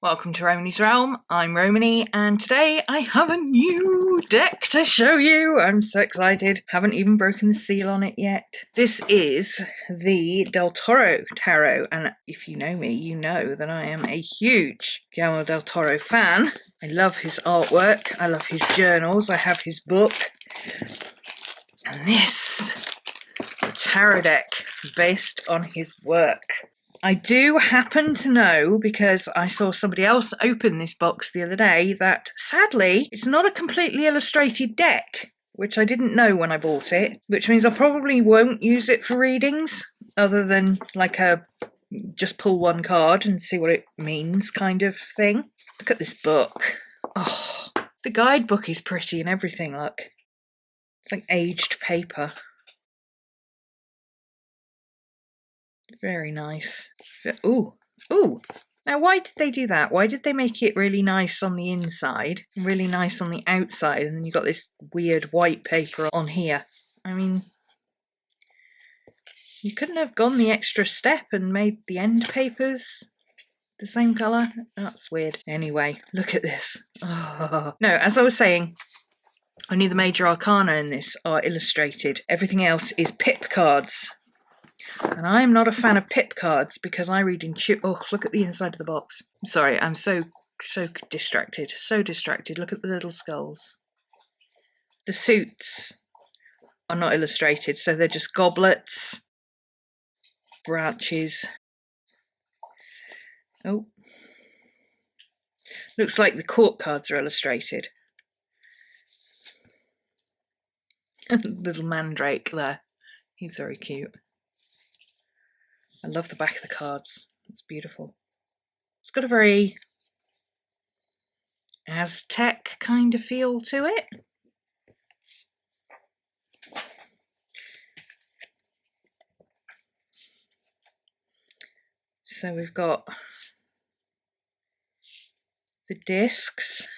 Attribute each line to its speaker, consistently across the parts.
Speaker 1: Welcome to RhomanysRealm. I'm Romany, and today I have a new deck to show you. I'm so excited. Haven't even broken the seal on it yet. This is the Del Toro Tarot, and if you know me, you know that I am a huge Guillermo del Toro fan. I love his artwork. I love his journals. I have his book. And this, the tarot deck, based on his work. I do happen to know, because I saw somebody else open this box the other day, that sadly it's not a completely illustrated deck, which I didn't know when I bought it, which means I probably won't use it for readings, other than like a just pull one card and see what it means kind of thing. Look at this book. Oh, the guidebook is pretty and everything, look. It's like aged paper. Very nice. Ooh. Now, why did they do that? Why did they make it really nice on the inside, really nice on the outside, and then you've got this weird white paper on here? I mean, you couldn't have gone the extra step and made the end papers the same colour? That's weird. Anyway, look at this. Oh. No, as I was saying, only the major arcana in this are illustrated. Everything else is pip cards. And I'm not a fan of pip cards because I read in oh, look at the inside of the box. Sorry, I'm so distracted. So distracted. Look at the little skulls. The suits are not illustrated, so they're just goblets, branches. Oh. Looks like the court cards are illustrated. Little mandrake there. He's very cute. I love the back of the cards. It's beautiful. It's got a very Aztec kind of feel to it. So we've got the discs,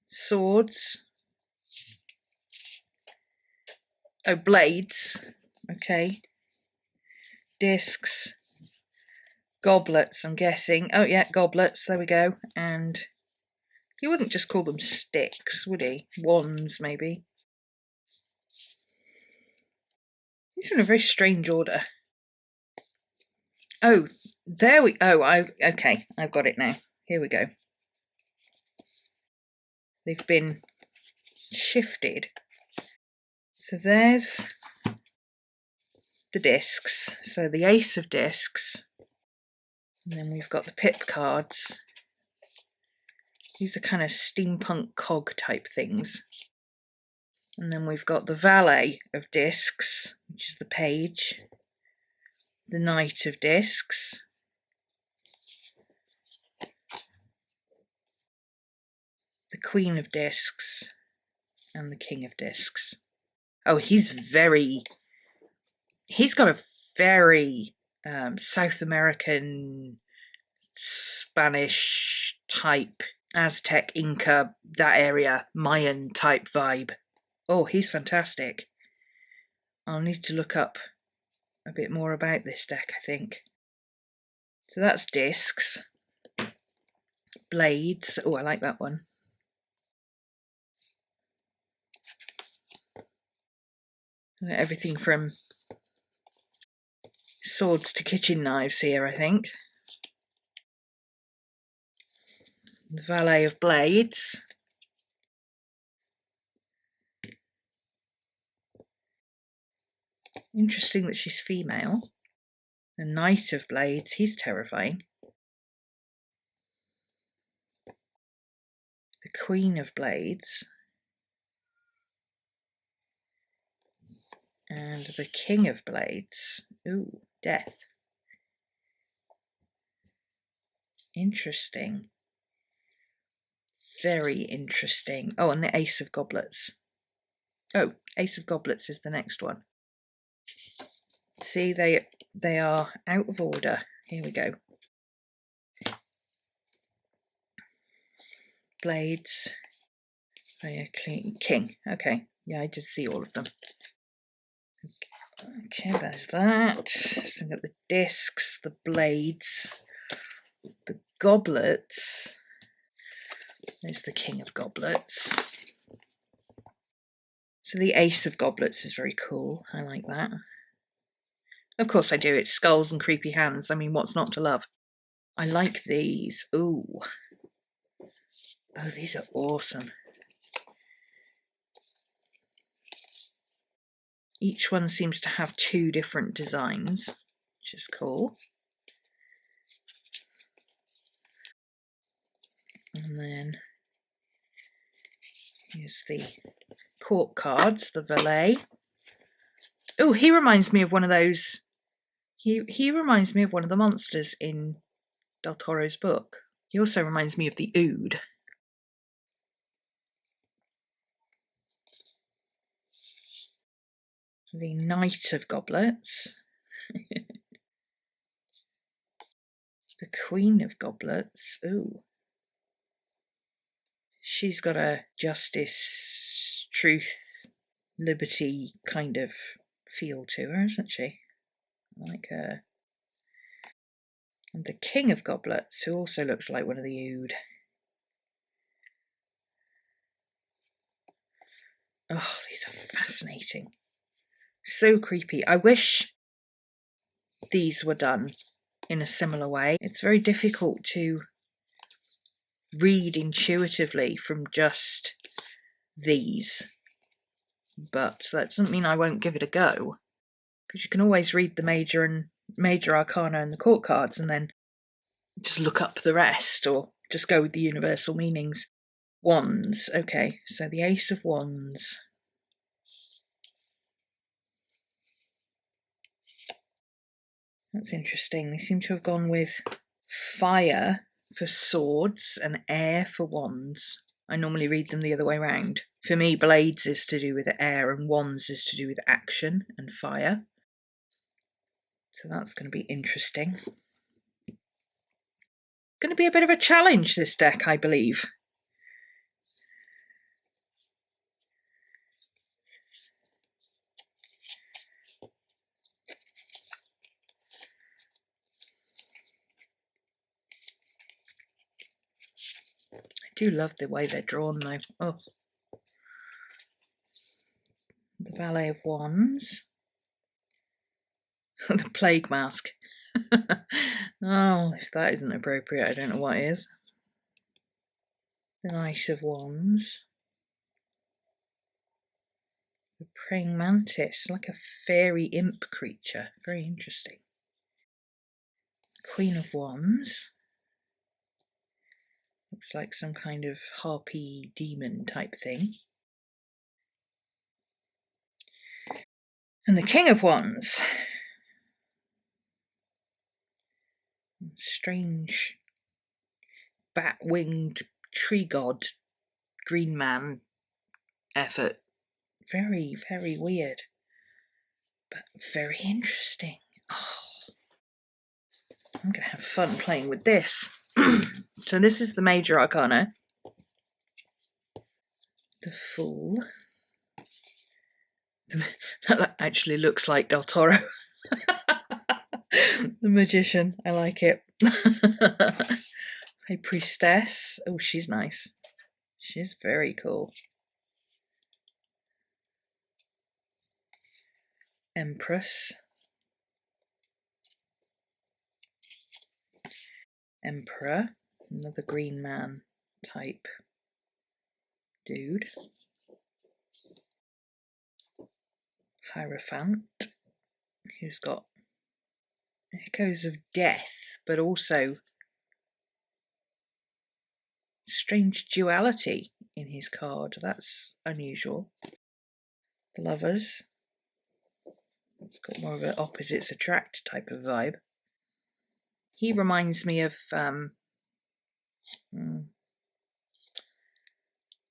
Speaker 1: swords, oh, blades, okay, discs, goblets, I'm guessing. Oh yeah, goblets, there we go. And he wouldn't just call them sticks, would he? Wands, maybe. These are in a very strange order. Oh, there we, okay, I've got it now. Here we go. They've been shifted. So there's the discs. So the ace of discs. And then we've got the pip cards. These are kind of steampunk cog type things. And then we've got the valet of discs, which is the page. The knight of discs. The queen of discs. And the king of discs. Oh, he's got a very South American, Spanish type, Aztec, Inca, that area, Mayan type vibe. Oh, he's fantastic. I'll need to look up a bit more about this deck, I think. So that's discs. Blades. Oh, I like that one. Everything from swords to kitchen knives here, I think. The valet of blades. Interesting that she's female. The knight of blades, he's terrifying. The queen of blades. And the king of blades. Ooh, death. Interesting. Very interesting. Oh, and the ace of goblets. Oh, ace of goblets is the next one. See, they are out of order. Here we go. Blades. Oh yeah, king. Okay. Yeah, I did see all of them. Okay, there's that. So we've got the discs, the blades. goblets. There's the king of goblets. So the ace of goblets is very cool. I like that. Of course I do. It's skulls and creepy hands. I mean, what's not to love? I like these. Ooh. Oh, these are awesome. Each one seems to have 2 different designs, which is cool. And then here's the court cards, the valet. Oh, he reminds me of one of those. He reminds me of one of the monsters in Del Toro's book. He also reminds me of the Ood. The Knight of Goblets. The Queen of Goblets. Ooh. She's got a justice, truth, liberty kind of feel to her, isn't she? I like her. And the King of Goblets, who also looks like one of the Ood. Oh, these are fascinating. So creepy. I wish these were done in a similar way. It's very difficult to read intuitively from just these, but that doesn't mean I won't give it a go, because you can always read the major arcana and the court cards and then just look up the rest, or just go with the universal meanings. Wands. Okay, so the Ace of Wands. That's interesting. They seem to have gone with fire for swords and air for wands. I normally read them the other way around. For me, blades is to do with air and wands is to do with action and fire. So that's going to be interesting. Going to be a bit of a challenge, this deck, I believe. I do love the way they're drawn though. Oh. The Valet of Wands. The Plague Mask. Oh, if that isn't appropriate, I don't know what is. The Knight of Wands. The Praying Mantis, like a fairy imp creature. Very interesting. Queen of Wands. Looks like some kind of harpy demon type thing. And the King of Wands. Strange bat-winged tree god green man effort. Very, very weird, but very interesting. Oh, I'm going to have fun playing with this. So this is the major arcana. The Fool. That actually looks like Del Toro. The Magician. I like it. High Priestess. Oh, she's nice. She's very cool. Empress. Emperor. Another green man type dude. Hierophant, who's got echoes of death, but also strange duality in his card. That's unusual. The Lovers. It's got more of an opposites attract type of vibe. He reminds me of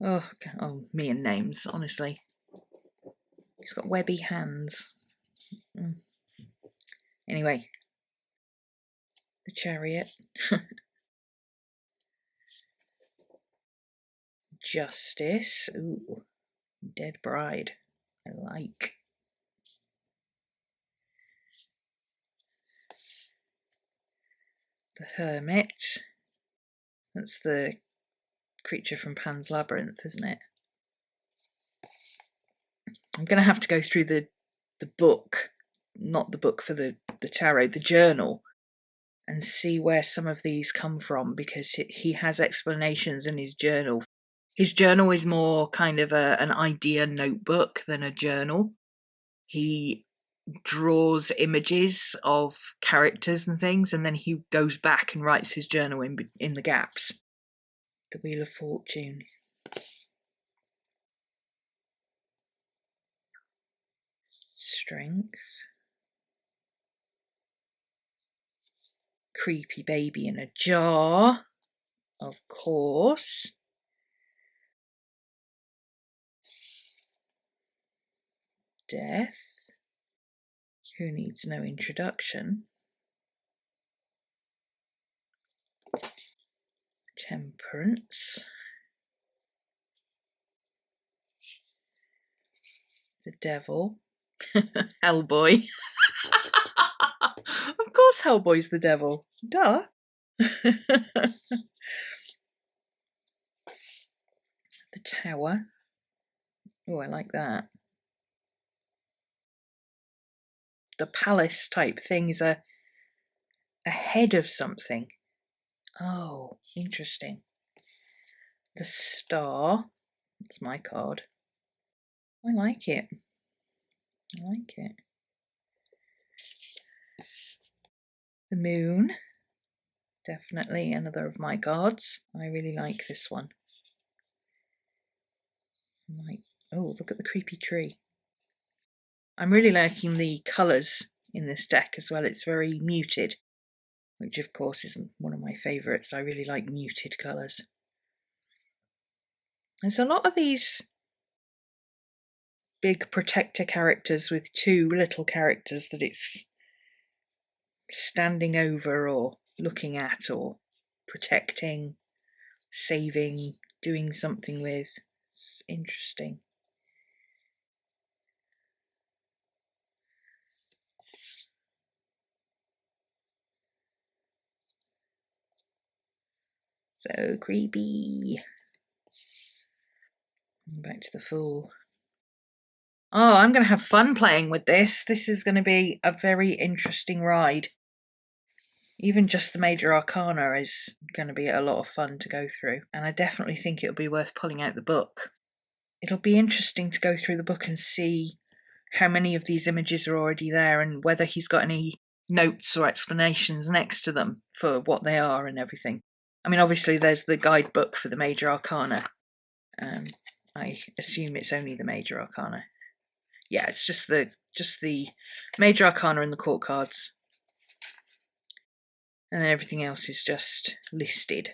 Speaker 1: me and names, honestly. He's got webby hands. Anyway, the Chariot. Justice. Ooh, Dead Bride. I like. The Hermit. That's the creature from Pan's Labyrinth, isn't it? I'm going to have to go through the book, not the book for the tarot, the journal, and see where some of these come from, because he has explanations in his journal. His journal is more kind of an idea notebook than a journal. He draws images of characters and things, and then he goes back and writes his journal in the gaps. The Wheel of Fortune. Strength. Creepy baby in a jar, of course. Death. Who needs no introduction? Temperance. The devil. Hellboy. Of course Hellboy's the devil. Duh. The Tower. Oh, I like that. The palace type thing is a head of something. Oh, interesting. The Star. That's my card. I like it. I like it. The Moon. Definitely another of my cards. I really like this one. Oh, look at the creepy tree. I'm really liking the colours in this deck as well. It's very muted, which of course is one of my favourites. I really like muted colours. There's a lot of these big protector characters with two little characters that it's standing over or looking at or protecting, saving, doing something with. It's interesting. So creepy. Back to the Fool. Oh, I'm going to have fun playing with this. This is going to be a very interesting ride. Even just the Major Arcana is going to be a lot of fun to go through. And I definitely think it'll be worth pulling out the book. It'll be interesting to go through the book and see how many of these images are already there and whether he's got any notes or explanations next to them for what they are and everything. I mean, obviously there's the guidebook for the Major Arcana. I assume it's only the Major Arcana. Yeah, it's just the Major Arcana and the court cards. And then everything else is just listed.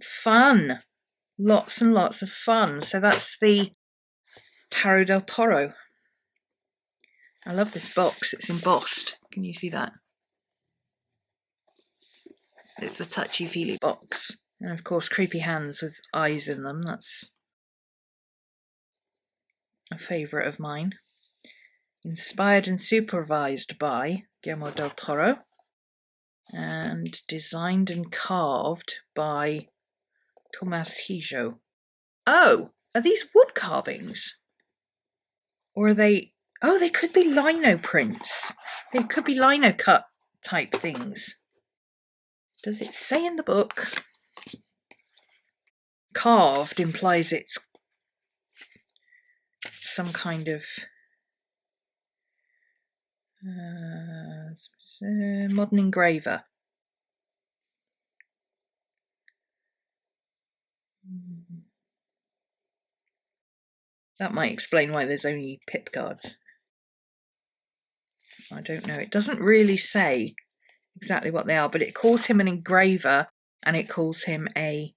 Speaker 1: Fun! Lots and lots of fun. So that's the Tarot del Toro. I love this box. It's embossed. Can you see that? It's a touchy-feely box. And of course, creepy hands with eyes in them. That's a favourite of mine. Inspired and supervised by Guillermo del Toro. And designed and carved by Tomás Hijo. Oh, are these wood carvings? Or are they... Oh, they could be lino prints. They could be lino cut type things. Does it say in the book? Carved implies it's some kind of modern engraver. That might explain why there's only pip cards. I don't know. It doesn't really say exactly what they are, but it calls him an engraver and it calls him a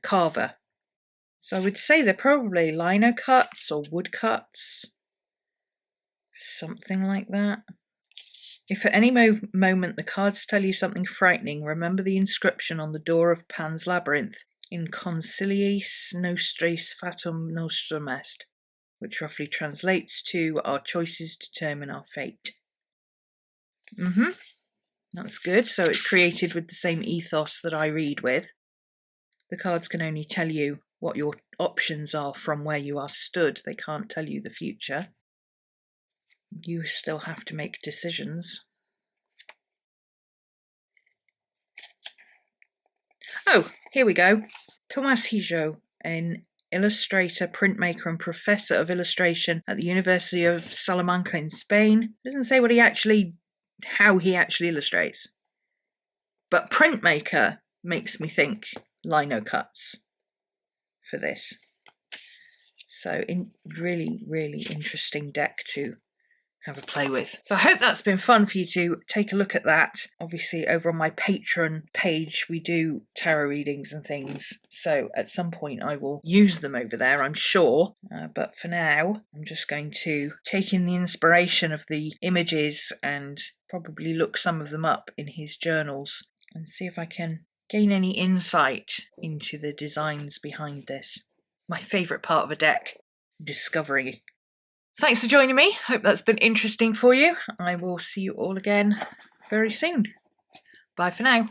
Speaker 1: carver. So I would say they're probably lino cuts or wood cuts, something like that. If at any moment the cards tell you something frightening, remember the inscription on the door of Pan's Labyrinth, in conciliis nostris fatum nostrum est. which roughly translates to our choices determine our fate. That's good. So it's created with the same ethos that I read with. The cards can only tell you what your options are from where you are stood. They can't tell you the future. You still have to make decisions. Oh, here we go. Tomás Hijo, an illustrator, printmaker and professor of illustration at the University of Salamanca in Spain. It doesn't say how he actually illustrates. But printmaker makes me think lino cuts for this. So really, really interesting deck to have a play with. So I hope that's been fun for you to take a look at that. Obviously over on my Patreon page we do tarot readings and things, so at some point I will use them over there, I'm sure, but for now I'm just going to take in the inspiration of the images and probably look some of them up in his journals and see if I can gain any insight into the designs behind this. My favourite part of a deck, discovery. Thanks for joining me. Hope that's been interesting for you. I will see you all again very soon. Bye for now.